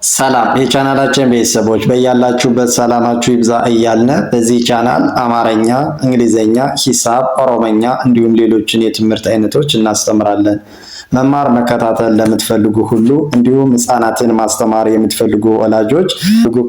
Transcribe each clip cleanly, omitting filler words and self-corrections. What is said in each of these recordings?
ሰላም የቻናላችን ቤተሰቦች በያላችሁበት ሰላማችሁ ይብዛ እያልን በዚህ ቻናል አማርኛ፣ እንግሊዝኛ፣ ሂሳብ፣ ኦሮመኛ እንዲሁም ሌሎችን የትምህርት አይነቶች እናስተምራለን። መማር መከታተል ለምትፈልጉ ሁሉ እንዲሁም ህፃናትን ማስተማር የምትፈልጉ ወላጆች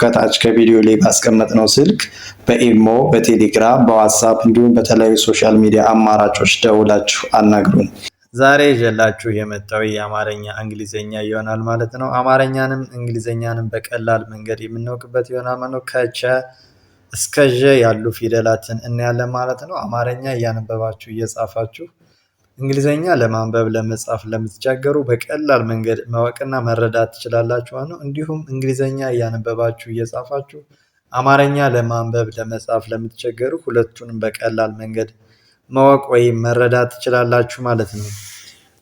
ከታች ከቪዲዮ ላይ ባስቀመጥነው ስልክ በኢሞ፣ በቴሌግራም፣ በዋትሳፕ እንዲሁም በተለያዩ ሶሻል ሚዲያ አማራጮች ደውላችሁ አናግሩን። ዛሬ ይዤላችሁ የመጣው የአማርኛ እንግሊዘኛ ይሆናል ማለት ነው። አማርኛንም እንግሊዘኛንም በቀላል መንገድ የምናውቅበት ይሆናል ማለት ነው። ከቸ እስከ ዠ ያሉ ፊደላትን እናያለን ማለት ነው። አማርኛ እያነበባችሁ እየጻፋችሁ እንግሊዘኛ ለማንበብ ለመጻፍ ለምትቸገሩ በቀላል መንገድ ማወቅና መረዳት ትችላላችሁ ማለት ነው። እንዲሁም እንግሊዘኛ እያነበባችሁ እየጻፋችሁ አማርኛ ለማንበብ ለመጻፍ ለምትቸገሩ ሁለቱንም በቀላል መንገድ ማወቅ ወይም መረዳት ትችላላችሁ ማለት ነው።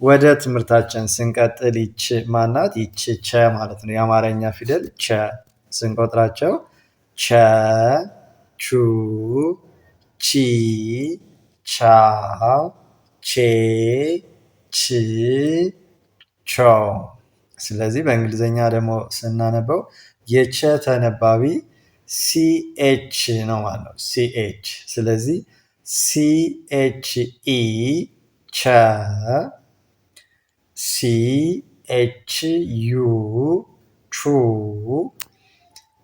ወደ ትምህርታችን ስንቀጥል ይች ማናት? ይች ቸ ማለት ነው። የአማርኛ ፊደል ቸ ስንቆጥራቸው ቸ፣ ቹ፣ ቺ፣ ቻ፣ ቼ፣ ች፣ ቾ። ስለዚህ በእንግሊዝኛ ደግሞ ስናነበው የቸ ተነባቢ ሲኤች ነው ማለት ነው። ሲኤች ስለዚህ CHE ቸ CHU ቹ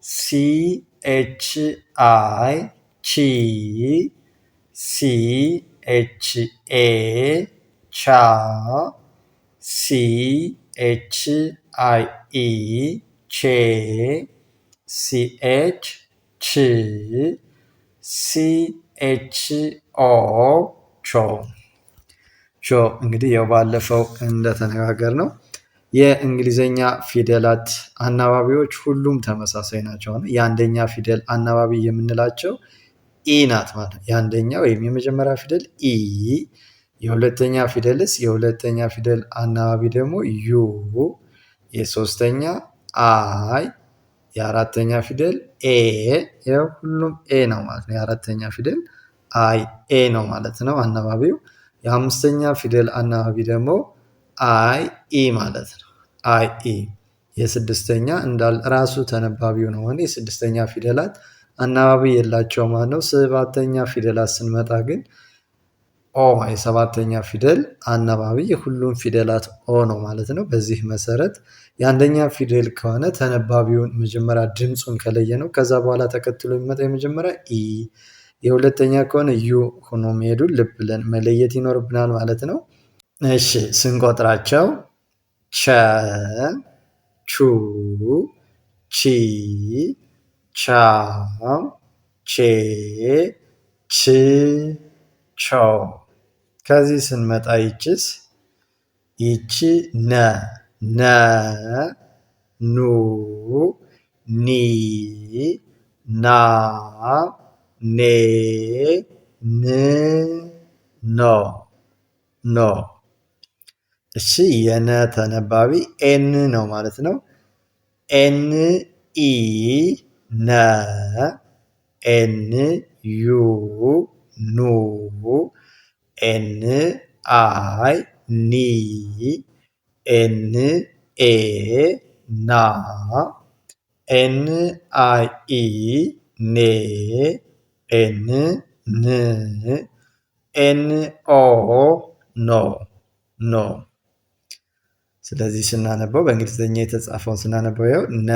CHI ቺ CHA ቻ CHIE ቼ CH ች CHO ቾ። እንግዲህ ያው ባለፈው እንደተነጋገር ነው የእንግሊዘኛ ፊደላት አናባቢዎች ሁሉም ተመሳሳይ ናቸው። የአንደኛ ፊደል አናባቢ የምንላቸው ኢ ናት ማለት ነው። የአንደኛ ወይም የመጀመሪያ ፊደል ኢ፣ የሁለተኛ ፊደልስ የሁለተኛ ፊደል አናባቢ ደግሞ ዩ፣ የሶስተኛ አይ፣ የአራተኛ ፊደል ኤ። ሁሉም ኤ ነው ማለት ነው። የአራተኛ ፊደል አይ ኤ ነው ማለት ነው አናባቢው። የአምስተኛ ፊደል አናባቢ ደግሞ አይ ኢ ማለት ነው። አይ ኢ። የስድስተኛ እንዳል ራሱ ተነባቢው ነው። የስድስተኛ ፊደላት አናባቢ የላቸው ማለት ነው። ሰባተኛ ፊደላት ስንመጣ ግን ኦ፣ የሰባተኛ ፊደል አናባቢ የሁሉም ፊደላት ኦ ነው ማለት ነው። በዚህ መሰረት የአንደኛ ፊደል ከሆነ ተነባቢውን መጀመሪያ ድምፁን ከለየ ነው። ከዛ በኋላ ተከትሎ የሚመጣ የመጀመሪያ ኢ፣ የሁለተኛ ከሆነ ዩ ሆኖ መሄዱን ልብ ብለን መለየት ይኖርብናል ማለት ነው። እሺ ስንቆጥራቸው ቸ፣ ቹ፣ ቺ፣ ቻ፣ ቼ፣ ች፣ ቾ። ከዚህ ስንመጣ ይችስ ይቺ ነ፣ ነ፣ ኑ፣ ኒ፣ ና፣ ኔ፣ ን፣ ኖ፣ ኖ። እሺ የነ ተነባቢ ኤን ነው ማለት ነው። ኤን ኢ ነ፣ ኤን ዩ ኑ፣ ኤን አይ ኒ፣ ኤን ኤ ና፣ ኤን አይ ኢ ኔ፣ ኤን ን፣ ኤን ኦ ኖ፣ ኖ። ስለዚህ ስናነበው በእንግሊዝኛ የተጻፈውን ስናነበው ያው ነ፣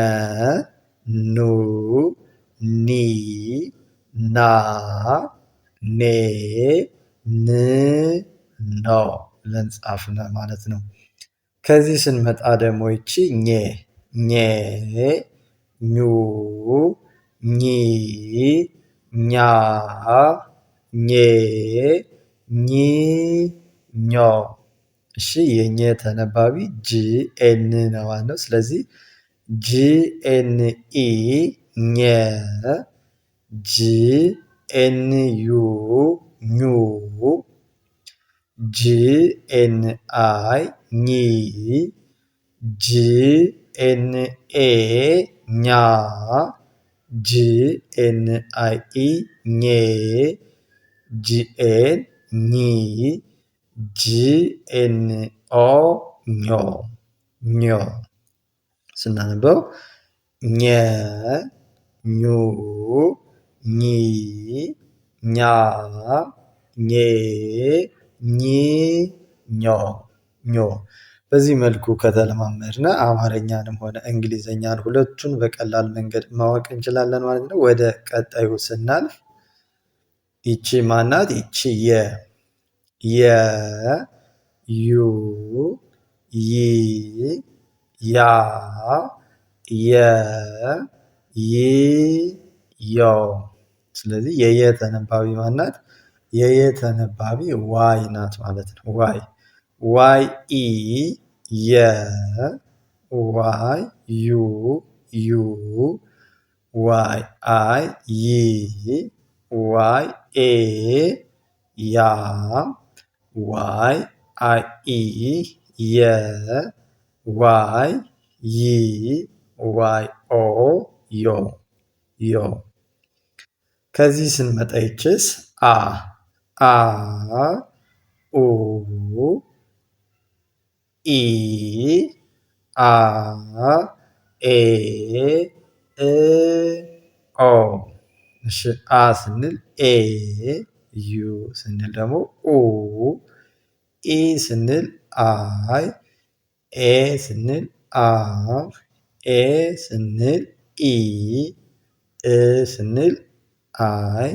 ኑ፣ ኒ፣ ና፣ ኔ፣ ን፣ ኖ ብለን ጻፍን ማለት ነው። ከዚህ ስንመጣ ደግሞ ይቺ ኘ፣ ኘ፣ ኙ፣ ኚ፣ ኛ፣ ኜ፣ ኚ፣ ኞ። እሺ የኘ ተነባቢ ጂ ኤን ነው ማለት ነው። ስለዚህ ጂ ኤን ኢ ኘ፣ ጂ ኤን ዩ ኙ፣ ጂ ኤን አይ ኚ፣ ጂ ኤን ኤ ኛ፣ ጂ ኤን አይ ኢ ኜ፣ ጂ ኤን ኚ፣ ጂ ኤን ኦ ኞ፣ ኞ። ስናነበው ኘ ኙ ኚ ኛ ኜ ኚ ኞ ኞ በዚህ መልኩ ከተለማመድን አማርኛንም ሆነ እንግሊዘኛን ሁለቱን በቀላል መንገድ ማወቅ እንችላለን ማለት ነው። ወደ ቀጣዩ ስናልፍ ይቺ ማናት? ይቺ የ ዩ ይ ያ የ ይ ዮ። ስለዚህ የየ ተነባቢ ማናት? የየ ተነባቢ ዋይ ናት ማለት ነው። ዋይ ዋይ ኢ የ ዋይ ዩ ዩ ዋይ አይ ይ ዋይ ኤ ያ ዋይ አይ ኢ የ ዋይ ይ ዋይ ኦ ዮ ዮ። ከዚህ ስንመጣ ይችስ አ ኡ ኢ አ ኤ እ ኦ። እሺ አ ስንል ኤ ዩ ስንል ደግሞ ኡ ኢ ስንል አይ ኤ ስንል አ ኤ ስንል ኢ እ ስንል አይ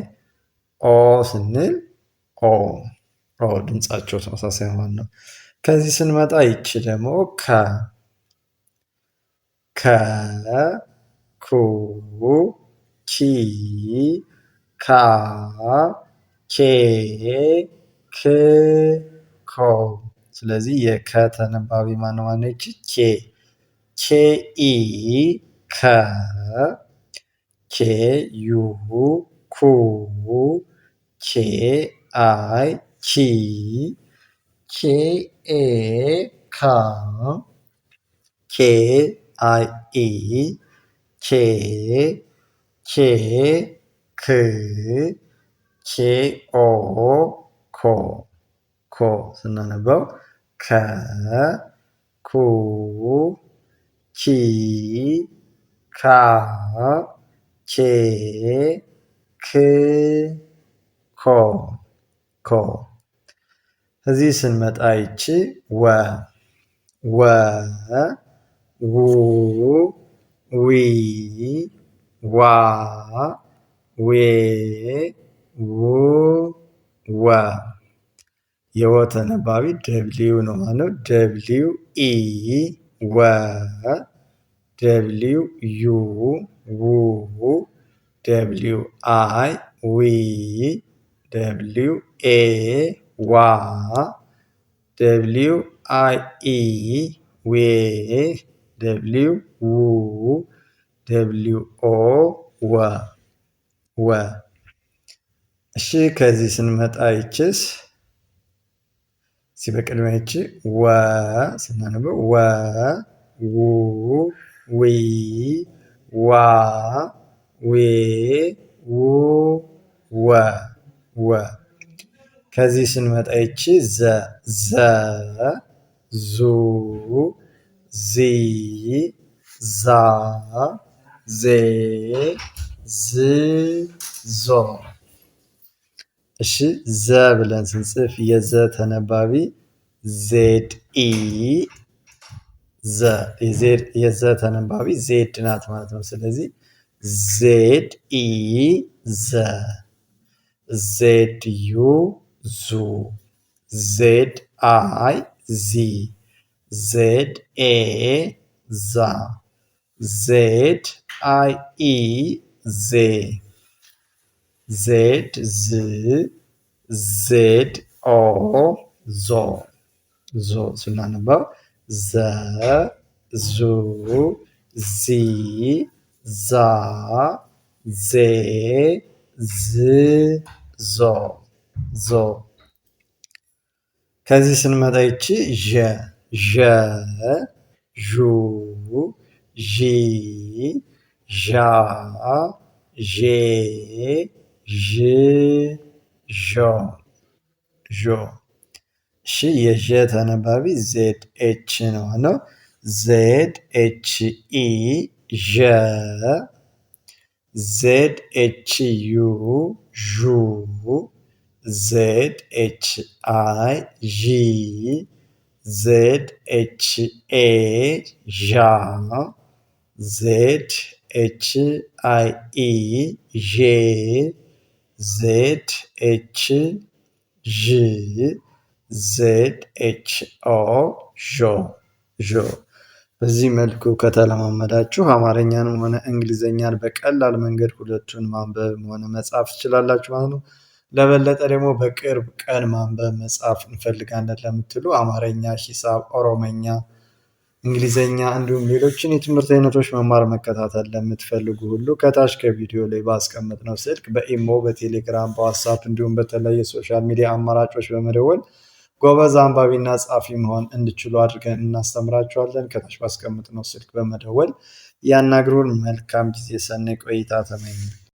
ኦ ስንል ኦ ኦ። ድምጻቸው ተመሳሳይ ማለት ነው። ከዚህ ስንመጣ ይቺ ደግሞ ከ ኩ ኪ ካ ኬ ክ ኮ። ስለዚህ የከ ተነባቢ ማነው? ማነች? ኬ ኬ ኢ ከ ኬ ዩ ኩ ኬ አይ ኪ ኬ ኤ ካ ኬ አይ ኢ ኬ ኬ ክ ኬ ኦ ኮ ኮ ስናነበው ከ ኩ ኪ ካ ኬ ክ ኮ ኮ። እዚህ ስንመጣ ይቺ ወ ው ዊ ዋ ዌ ው ወ። የወ ተነባቢ ደብሊው ነው ማለት ነው። ደብሊው ኢ ወ ደብሊው ዩ ው ደብሊው አይ ዊ ደብሊው ኤ ዋ ደብሊው አይ ኢ ዌ ደብሊው ው ደብሊው ኦ ወ ወ። እሺ ከዚህ ስንመጣ ይችስ እዚህ በቅድሚያ ይቺ ወ ስናነበው ወ ው ዊ ዋ ዌ ው ወ ወ። ከዚህ ስንመጣ ይቺ ዘ ዙ ዚ ዛ ዜ ዝ ዞ። እሺ ዘ ብለን ስንጽፍ የዘ ተነባቢ ዜድ ኢ ዘ የዘ ተነባቢ ዜድ ናት ማለት ነው። ስለዚህ ዜድ ኢ ዘ ዜድ ዩ ዙ ዜድ አይ ዚ ዜድ ኤ ዛ ዜድ አይ ኢ ዜ ዜድ ዝ ዜድ ኦ ዞ ዞ ስናነበው ዘ ዙ ዚ ዛ ዜ ዝ ዞ ዞ። ከዚህ ስንመጣ ይቺ ዠ ዡ ዢ ዣ ዤ ዥ ዦ ዦ። እሺ የዠ ተነባቢ ዜድ ኤች ነው። ዜድ ኤች ኢ ዠ ዜድ ኤች ዩ ዡ ዜድ ኤች አይ ዢ ዜድ ኤች ኤ ዣ ዜድ ኤች አይ ኢ ዤ ዜድ ኤች ዥ ዜድ ኤች ኦ ዦ። በዚህ መልኩ ከተለማመዳችሁ አማርኛንም ሆነ እንግሊዘኛን በቀላል መንገድ ሁለቱን ማንበብ ሆነ መጻፍ ትችላላችሁ ማለት ነው። ለበለጠ ደግሞ በቅርብ ቀን ማንበብ መጻፍ እንፈልጋለን ለምትሉ አማርኛ፣ ሂሳብ፣ ኦሮመኛ፣ እንግሊዘኛ እንዲሁም ሌሎችን የትምህርት አይነቶች መማር መከታተል ለምትፈልጉ ሁሉ ከታች ከቪዲዮ ላይ ባስቀመጥነው ስልክ በኢሞ፣ በቴሌግራም፣ በዋትስአፕ እንዲሁም በተለያዩ ሶሻል ሚዲያ አማራጮች በመደወል ጎበዝ አንባቢና ጻፊ መሆን እንዲችሉ አድርገን እናስተምራችኋለን። ከታች ባስቀመጥነው ስልክ በመደወል ያናግሩን። መልካም ጊዜ፣ ሰናይ ቆይታ ተመኘን።